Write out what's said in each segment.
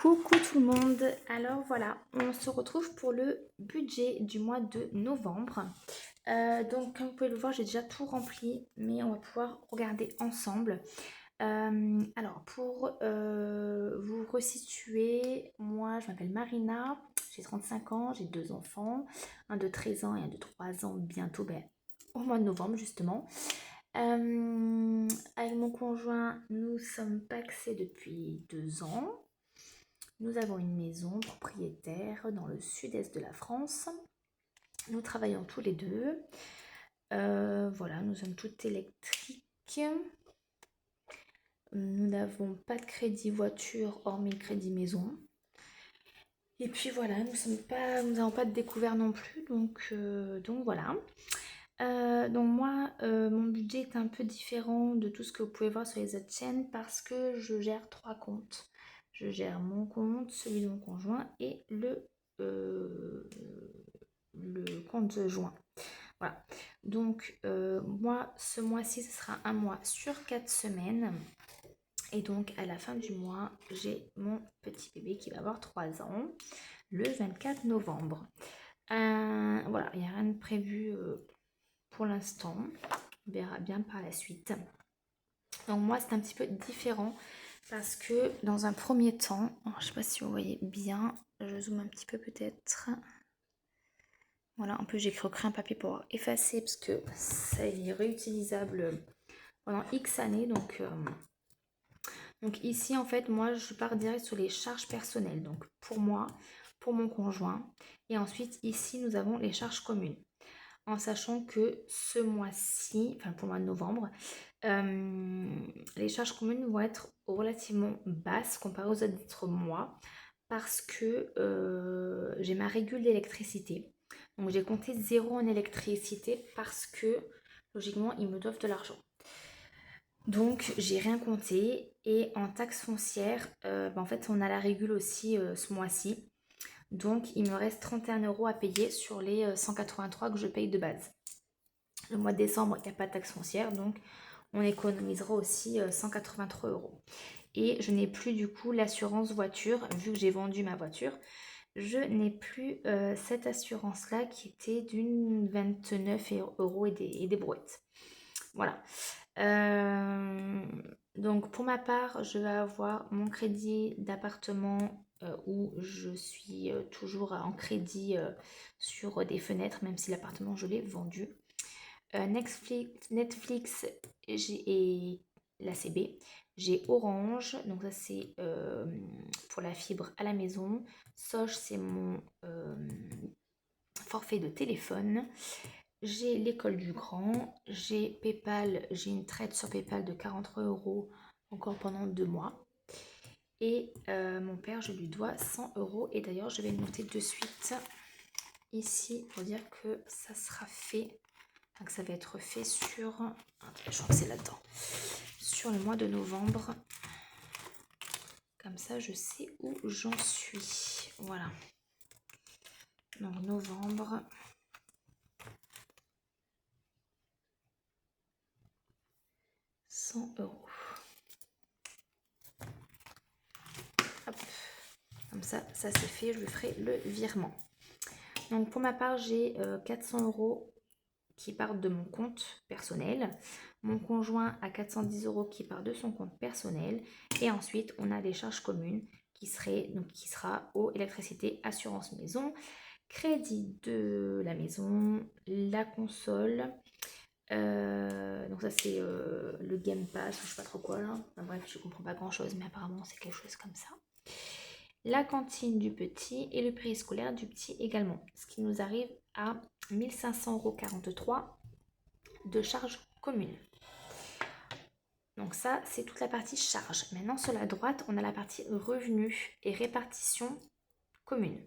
Coucou tout le monde, alors voilà, on se retrouve pour le budget du mois de novembre. Donc comme vous pouvez le voir, j'ai déjà tout rempli, mais on va pouvoir regarder ensemble. Alors pour vous resituer, moi je m'appelle Marina, j'ai 35 ans, j'ai deux enfants, un de 13 ans et un de 3 ans bientôt, au mois de novembre justement. Avec mon conjoint, nous sommes pacsés depuis 2 ans. Nous avons une maison propriétaire dans le sud-est de la France. Nous travaillons tous les deux. Voilà, nous sommes toutes électriques. Nous n'avons pas de crédit voiture hormis le crédit maison. Et puis voilà, nous n'avons pas de découvert non plus, donc voilà. Donc moi, mon budget est un peu différent de tout ce que vous pouvez voir sur les autres chaînes parce que je gère 3 comptes. Je gère mon compte, celui de mon conjoint et le compte joint. Voilà. Donc moi, ce mois-ci, ce sera un mois sur 4 semaines. Et donc à la fin du mois, j'ai mon petit bébé qui va avoir 3 ans, le 24 novembre. Voilà, il n'y a rien de prévu pour l'instant. On verra bien par la suite. Donc moi, c'est un petit peu différent parce que dans un premier temps, je ne sais pas si vous voyez bien, je zoome un petit peu peut-être. Voilà, en plus j'ai recréé un papier pour effacer parce que ça est réutilisable pendant X années. Donc ici, en fait, moi, je pars direct sur les charges personnelles. Donc pour moi, pour mon conjoint. Et ensuite, ici, nous avons les charges communes. En sachant que ce mois-ci, enfin pour le mois de novembre, les charges communes vont être relativement basses comparées aux autres mois parce que j'ai ma régule d'électricité. Donc j'ai compté 0 en électricité parce que logiquement ils me doivent de l'argent. Donc j'ai rien compté et en taxe foncière, en fait on a la régule aussi ce mois-ci. Donc il me reste 31 € à payer sur les 183 que je paye de base. Le mois de décembre, il n'y a pas de taxe foncière, donc on économisera aussi 183 €. Et je n'ai plus du coup l'assurance voiture, vu que j'ai vendu ma voiture. Je n'ai plus cette assurance-là qui était d'une 29 € et des brouettes. Voilà. Donc pour ma part, je vais avoir mon crédit d'appartement où je suis toujours en crédit sur des fenêtres, même si l'appartement je l'ai vendu. Netflix et la CB. J'ai Orange, donc ça c'est pour la fibre à la maison. Soch, c'est mon forfait de téléphone. J'ai l'école du grand. J'ai PayPal, j'ai une traite sur PayPal de 43 € encore pendant 2 mois. Et mon père, je lui dois 100 €. Et d'ailleurs, je vais le noter de suite ici pour dire que ça sera fait. Donc ça va être fait sur, je crois que c'est là-dedans, sur le mois de novembre. Comme ça, je sais où j'en suis. Voilà. Donc novembre. €100. Hop. Comme ça c'est fait. Je lui ferai le virement. Donc pour ma part, j'ai 400 € qui partent de mon compte personnel. Mon conjoint a 410 € qui part de son compte personnel. Et ensuite, on a des charges communes qui sera eau, électricité, assurance maison, crédit de la maison, la console. Donc ça c'est le Game Pass ou je sais pas trop quoi là. Enfin, bref, je comprends pas grand chose, mais apparemment c'est quelque chose comme ça. La cantine du petit et le périscolaire du petit également. Ce qui nous arrive à 1543 € de charges communes. Donc ça, c'est toute la partie charge. Maintenant, sur la droite, on a la partie revenus et répartition commune.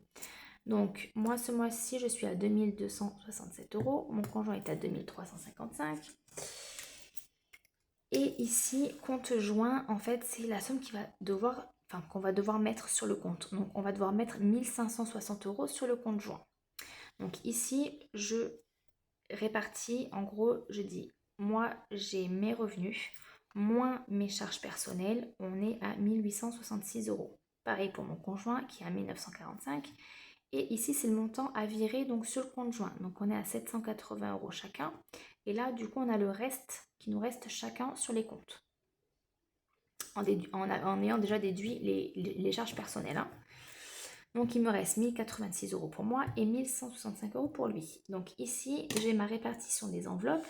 Donc, moi, ce mois-ci, je suis à 2267 €. Mon conjoint est à 2355 €. Et ici, compte joint, en fait, c'est la somme qu'on va devoir mettre sur le compte. Donc, on va devoir mettre 1560 € sur le compte joint. Donc ici, je répartis, en gros, je dis, moi, j'ai mes revenus, moins mes charges personnelles, on est à 1866 €. Pareil pour mon conjoint qui est à 1945. Et ici, c'est le montant à virer donc sur le compte joint. Donc, on est à 780 € chacun. Et là, du coup, on a le reste qui nous reste chacun sur les comptes. En ayant déjà déduit les charges personnelles. Hein. Donc, il me reste 1086 € pour moi et 1165 € pour lui. Donc, ici, j'ai ma répartition des enveloppes.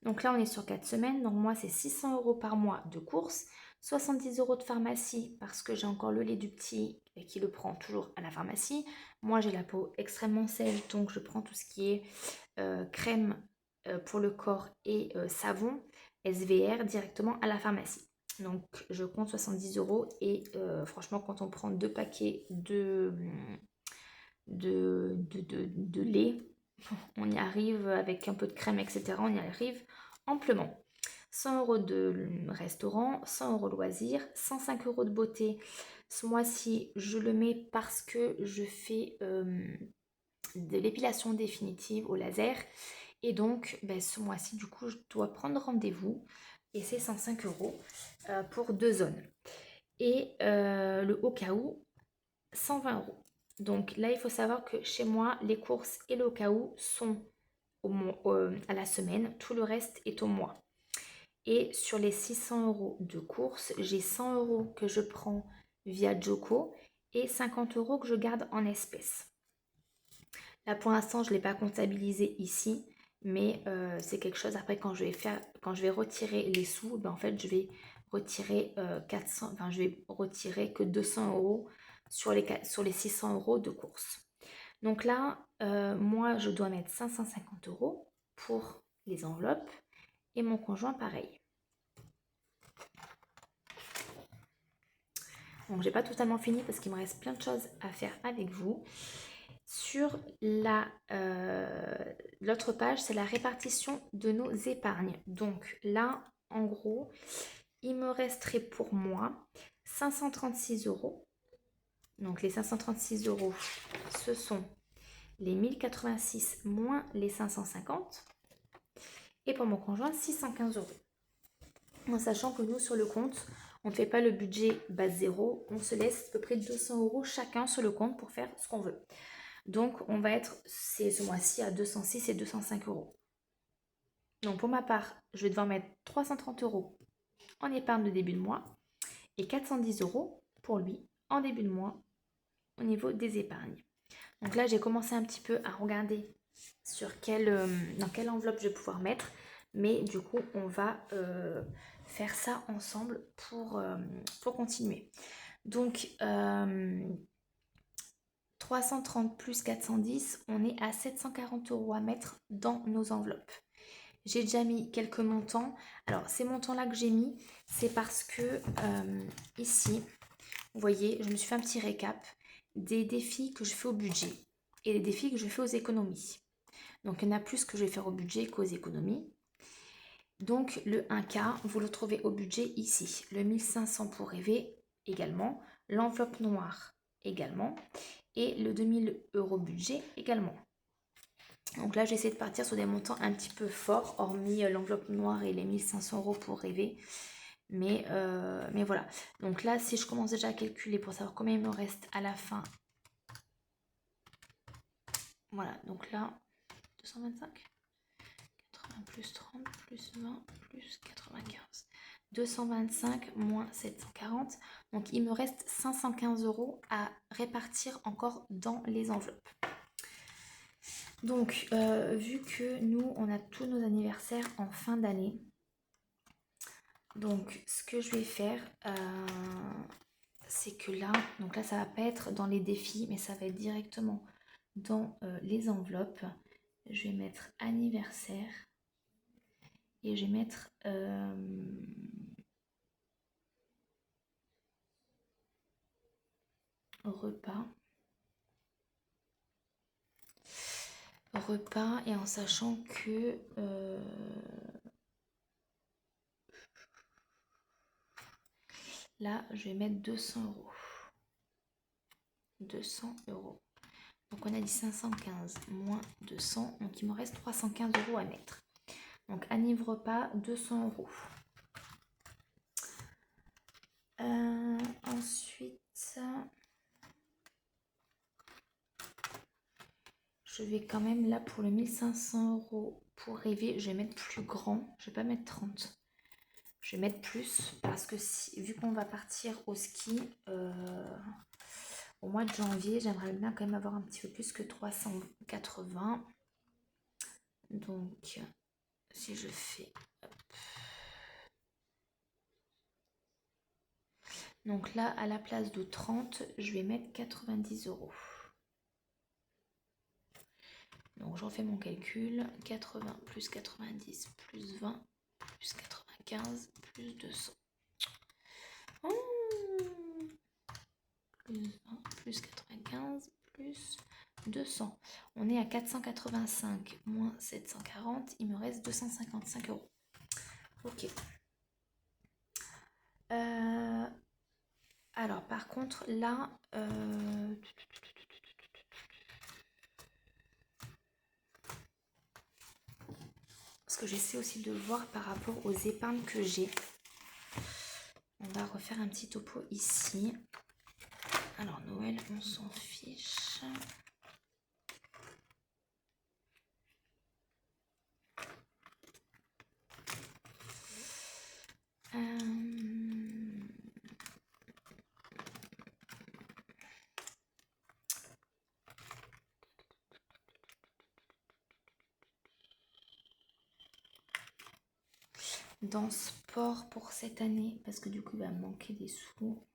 Donc là, on est sur 4 semaines. Donc, moi, c'est 600 € par mois de courses. 70 € de pharmacie parce que j'ai encore le lait du petit qui le prend toujours à la pharmacie. Moi, j'ai la peau extrêmement sèche, donc je prends tout ce qui est crème pour le corps et savon SVR directement à la pharmacie. Donc, je compte 70 € et franchement, quand on prend 2 paquets de lait, on y arrive avec un peu de crème, etc. On y arrive amplement. 100 € de restaurant, 100 € loisirs, 105 € de beauté. Ce mois-ci, je le mets parce que je fais de l'épilation définitive au laser. Et donc, ce mois-ci, du coup, je dois prendre rendez-vous. Et c'est 105 € pour 2 zones. Et le au cas où, 120 €. Donc là, il faut savoir que chez moi, les courses et le au cas où sont à la semaine. Tout le reste est au mois. Et sur les 600 € de courses, j'ai 100 € que je prends via Joko et 50 € que je garde en espèces. Là, pour l'instant, je ne l'ai pas comptabilisé ici, mais c'est quelque chose, après, quand je vais retirer les sous, en fait, je vais retirer je vais retirer que 200 € sur les 600 € de courses. Donc là, moi, je dois mettre 550 € pour les enveloppes et mon conjoint, pareil. Donc, j'ai pas totalement fini parce qu'il me reste plein de choses à faire avec vous. Sur l'autre page, c'est la répartition de nos épargnes. Donc là, en gros, il me resterait pour moi 536 €. Donc les 536 €, ce sont les 1086 moins les 550. Et pour mon conjoint, 615 €. En sachant que nous, sur le compte, on ne fait pas le budget base zéro. On se laisse à peu près 200 € chacun sur le compte pour faire ce qu'on veut. Donc, on va être ce mois-ci à 206 et 205 €. Donc, pour ma part, je vais devoir mettre 330 € en épargne de début de mois et 410 € pour lui en début de mois au niveau des épargnes. Donc là, j'ai commencé un petit peu à regarder sur dans quelle enveloppe je vais pouvoir mettre. Mais du coup, on va faire ça ensemble pour continuer. Donc, 330 plus 410, on est à 740 € à mettre dans nos enveloppes. J'ai déjà mis quelques montants. Alors, ces montants-là que j'ai mis, c'est parce que ici, vous voyez, je me suis fait un petit récap des défis que je fais au budget et des défis que je fais aux économies. Donc, il y en a plus que je vais faire au budget qu'aux économies. Donc, le 1K, vous le trouvez au budget ici. Le 1500 pour rêver également. L'enveloppe noire également. Et le 2000 € budget également. Donc là, j'essaie de partir sur des montants un petit peu forts, hormis l'enveloppe noire et les 1500 € pour rêver. Mais voilà. Donc là, si je commence déjà à calculer pour savoir combien il me reste à la fin. Voilà, donc là, 225, 80 plus 30 plus 20 plus 95. 225 moins 740. Donc il me reste 515 € à répartir encore dans les enveloppes. Donc, vu que nous, on a tous nos anniversaires en fin d'année, donc ce que je vais faire, c'est que là, donc là, ça va pas être dans les défis, mais ça va être directement dans les enveloppes. Je vais mettre anniversaire et je vais mettre repas. Et en sachant que là, je vais mettre 200 €. 200 €. Donc, on a dit 515 moins 200. Donc, il me reste 315 € à mettre. Donc, anniv repas, 200 €. Ensuite, je vais quand même là pour le 1500 € pour rêver, je vais mettre plus grand, je vais pas mettre 30. Je vais mettre plus parce que vu qu'on va partir au ski au mois de janvier, j'aimerais bien quand même avoir un petit peu plus que 380. Donc si je fais... hop. Donc là, à la place de 30, je vais mettre 90 €. Donc je refais mon calcul. 80 plus 90 plus 20 plus 95 plus 200. Plus 20 plus 95 plus 200. On est à 485 moins 740. Il me reste 255 €. Ok. Alors par contre là... Parce que j'essaie aussi de voir par rapport aux épargnes que j'ai. On va refaire un petit topo ici. Alors Noël, on s'en fiche. Dans sport pour cette année, parce que du coup il va me manquer des sous.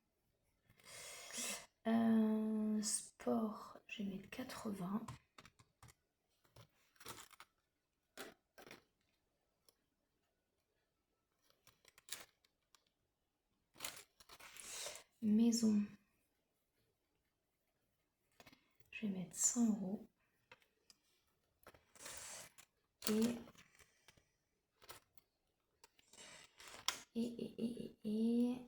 Sport, je vais mettre 80. Maison, je vais mettre 100 €. Et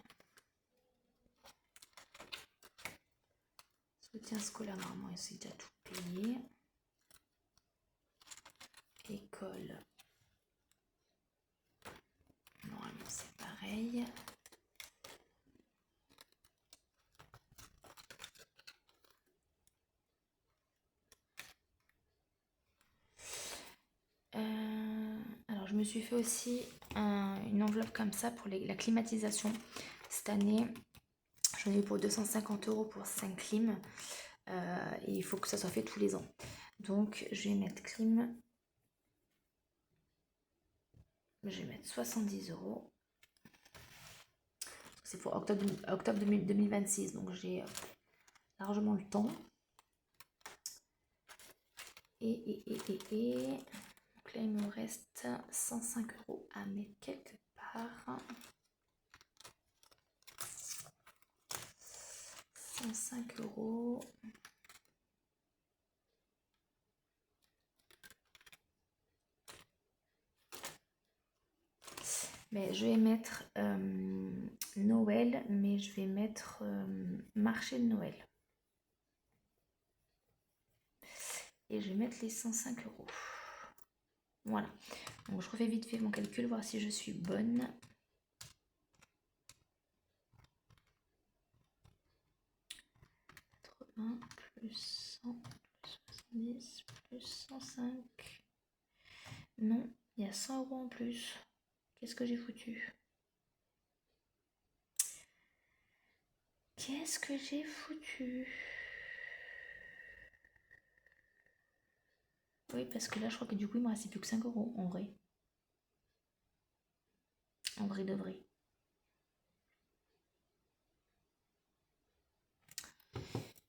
soutien scolaire, normalement c'est déjà tout payé. École, normalement c'est pareil. Alors je me suis fait aussi une enveloppe comme ça pour la climatisation. Cette année, j'en ai eu pour 250 € pour 5 clims. Et il faut que ça soit fait tous les ans. Donc je vais mettre clim. Je vais mettre 70 €. C'est pour octobre 2026. Donc j'ai largement le temps. Et donc là il me reste 105 € à mettre quelque part. 105 €. Mais je vais mettre Noël, mais je vais mettre marché de Noël. Et je vais mettre les 105 €. Voilà. Donc je refais vite fait mon calcul, voir si je suis bonne. Plus 100, plus 70, plus 105. Non, il y a 100 € en plus. Qu'est-ce que j'ai foutu? Qu'est-ce que j'ai foutu? Oui, parce que là, je crois que du coup, il me restait plus que 5 € en vrai. En vrai de vrai.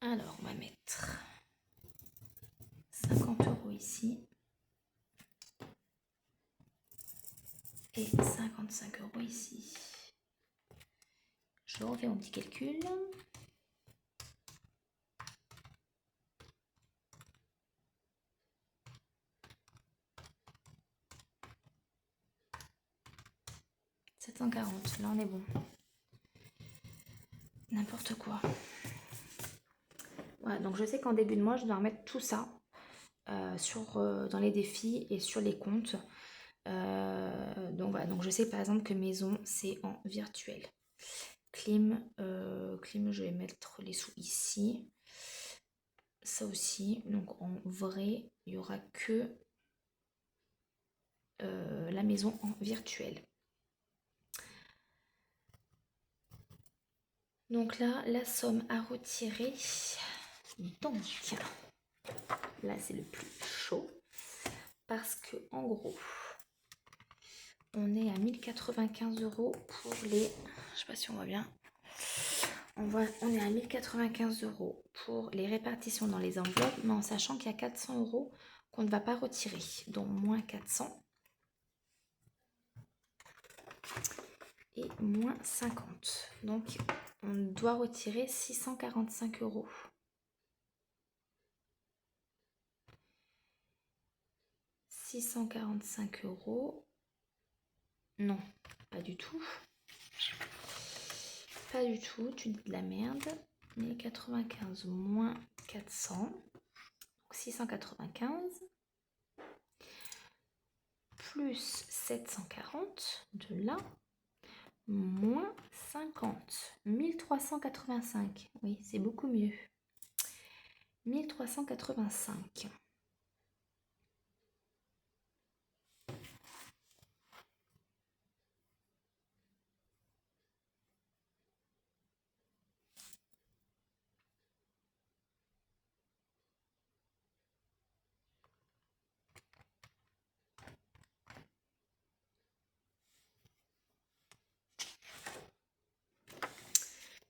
Alors, on va mettre 50 € ici. Et 55 € ici. Je refais mon petit calcul. « 740, là on est bon. N'importe quoi. Voilà, donc je sais qu'en début de mois, je dois remettre tout ça dans les défis et sur les comptes. Donc voilà, donc je sais par exemple que maison, c'est en virtuel. Clim, je vais mettre les sous ici. ça aussi. Donc en vrai, il n'y aura que la maison en virtuel. Donc là, la somme à retirer. Donc là, c'est le plus chaud. Parce que en gros, on est à 1095 € pour les... Je sais pas si on voit bien. On est à 1095 € pour les répartitions dans les enveloppes, mais en sachant qu'il y a 400 € qu'on ne va pas retirer. Donc moins 400 et moins 50. Donc on doit retirer 645 €. « 645 €. Non, pas du tout. Pas du tout, tu dis de la merde. 1095 moins 400, donc 695, plus 740 de là, moins 50, 1385. Oui, c'est beaucoup mieux. 1385.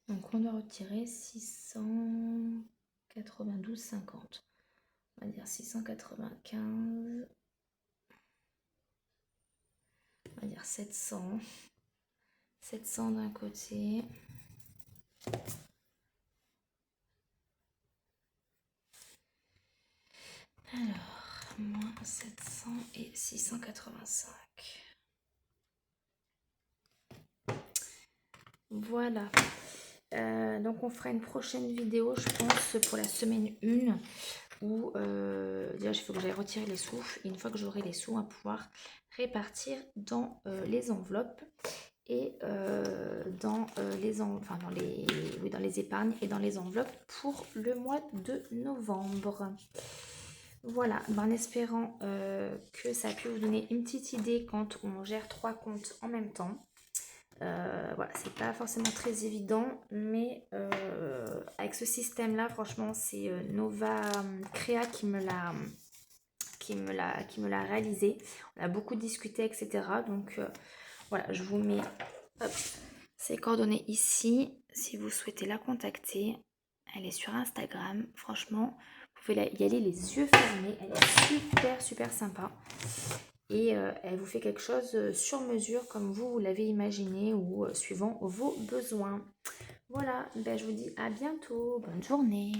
Donc on doit retirer 692,50. On va dire 695. On va dire 700. 700 d'un côté. Alors, moins 700 et 685. Voilà. Donc on fera une prochaine vidéo, je pense, pour la semaine 1. Où déjà il faut que j'aille retirer les sous. Et une fois que j'aurai les sous, on va pouvoir répartir dans les enveloppes et dans les épargnes et dans les enveloppes pour le mois de novembre. Voilà, en espérant que ça a pu vous donner une petite idée quand on gère 3 comptes en même temps. Voilà, c'est pas forcément très évident, mais avec ce système là, franchement, c'est Nova Créa qui me l'a réalisé. On a beaucoup discuté, etc. Donc voilà, je vous mets ses coordonnées ici si vous souhaitez la contacter. Elle est sur Instagram, franchement, vous pouvez y aller les yeux fermés. Elle est super sympa. Et elle vous fait quelque chose sur mesure comme vous l'avez imaginé ou suivant vos besoins. Voilà, ben, je vous dis à bientôt. Bonne journée.